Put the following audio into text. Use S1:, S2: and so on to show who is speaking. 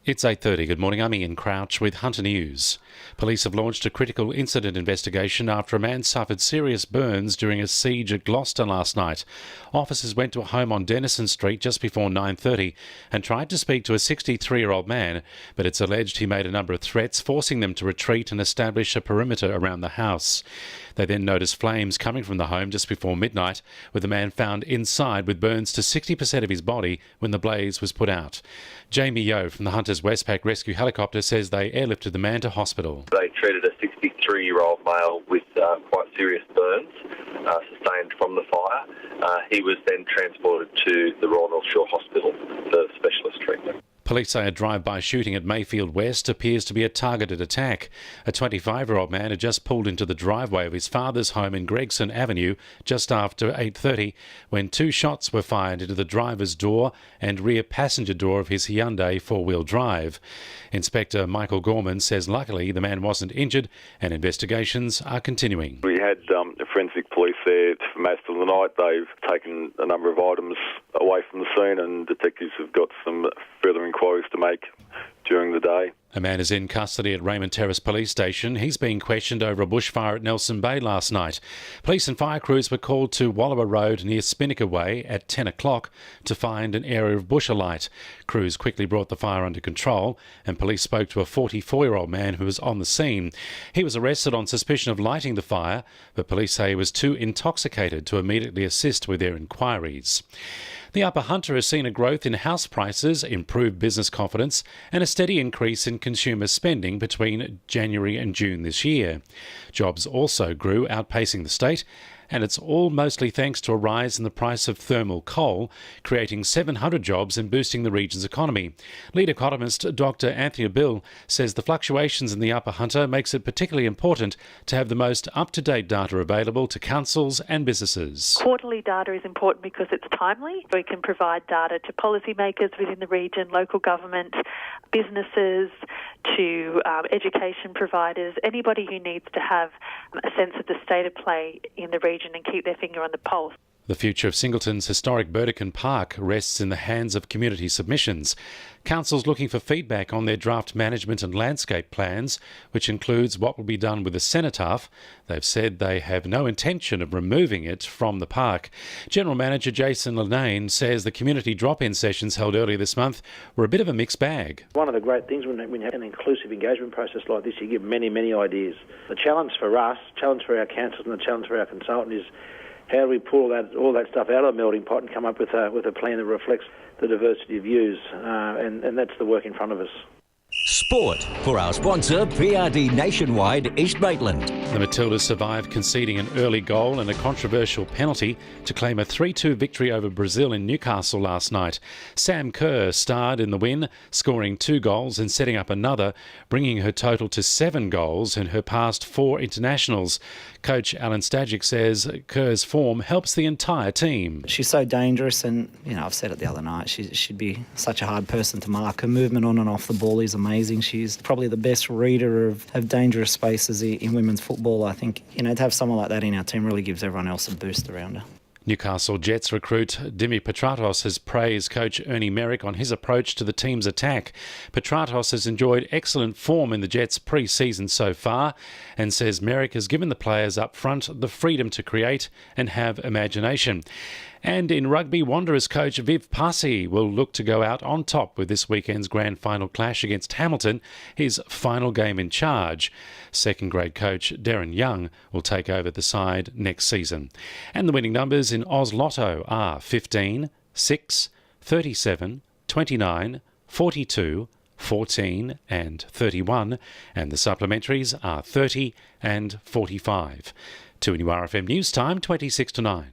S1: It's 8:30. Good morning. I'm Ian Crouch with Hunter News. Police have launched a critical incident investigation after a man suffered serious burns during a siege at Gloucester last night. Officers went to a home on Denison Street just before 9:30 and tried to speak to a 63-year-old man, but it's alleged he made a number of threats, forcing them to retreat and establish a perimeter around the house. They then noticed flames coming from the home just before midnight, with the man found inside with burns to 60% of his body when the blaze was put out. Jamie Yeo from the Hunters Westpac Rescue Helicopter says they airlifted the man to hospital.
S2: They treated a 63-year-old male with quite serious burns sustained from the fire. He was then transported to the Royal North Shore Hospital for specialist treatment.
S1: Police say a drive-by shooting at Mayfield West appears to be a targeted attack. A 25-year-old man had just pulled into the driveway of his father's home in Gregson Avenue just after 8:30 when two shots were fired into the driver's door and rear passenger door of his Hyundai four-wheel drive. Inspector Michael Gorman says luckily the man wasn't injured and investigations are continuing.
S3: We had forensic police there for most of the night. They've taken a number of items away from the scene and detectives have got some further inquiries to make during the day.
S1: A man is in custody at Raymond Terrace Police Station. He's being questioned over a bushfire at Nelson Bay last night. Police and fire crews were called to Wallowa Road near Spinnaker Way at 10 o'clock to find an area of bush alight. Crews quickly brought the fire under control and police spoke to a 44-year-old man who was on the scene. He was arrested on suspicion of lighting the fire, but police say he was too intoxicated to immediately assist with their inquiries. The Upper Hunter has seen a growth in house prices, improved business confidence and a steady increase in consumer spending between January and June this year. Jobs also grew, outpacing the state, and it's all mostly thanks to a rise in the price of thermal coal, creating 700 jobs and boosting the region's economy. Lead economist Dr. Anthony Bill says the fluctuations in the Upper Hunter makes it particularly important to have the most up-to-date data available to councils and businesses.
S4: Quarterly data is important because it's timely. We can provide data to policymakers within the region, local government, businesses, to education providers, anybody who needs to have a sense of the state of play in the region and keep their finger on the pulse.
S1: The future of Singleton's historic Burdekin Park rests in the hands of community submissions. Council's looking for feedback on their draft management and landscape plans, which includes what will be done with the cenotaph. They've said they have no intention of removing it from the park. General Manager Jason Linane says the community drop-in sessions held earlier this month were a bit of a mixed bag.
S5: One of the great things when you have an inclusive engagement process like this, you give many, many ideas. The challenge for us, challenge for our councils and the challenge for our consultant is how do we pull all that stuff out of the melting pot and come up with a plan that reflects the diversity of views, and that's the work in front of us.
S6: Sport for our sponsor, PRD Nationwide East Maitland.
S1: The Matildas survived conceding an early goal and a controversial penalty to claim a 3-2 victory over Brazil in Newcastle last night. Sam Kerr starred in the win, scoring 2 goals and setting up another, bringing her total to 7 goals in her past 4 internationals. Coach Alan Stajic says Kerr's form helps the entire team.
S7: She's so dangerous and, I've said it the other night, she'd be such a hard person to mark. Her movement on and off the ball is amazing. She's probably the best reader of dangerous spaces in women's football. I think, to have someone like that in our team really gives everyone else a boost around her.
S1: Newcastle Jets recruit Dimi Petratos has praised coach Ernie Merrick on his approach to the team's attack. Petratos has enjoyed excellent form in the Jets' pre-season so far and says Merrick has given the players up front the freedom to create and have imagination. And in rugby, Wanderers coach Viv Passy will look to go out on top with this weekend's grand final clash against Hamilton, his final game in charge. Second-grade coach Darren Young will take over the side next season. And the winning numbers in Oz Lotto are 15, 6, 37, 29, 42, 14 and 31, and the supplementaries are 30 and 45. 2NURFM News Time, 26 to 9.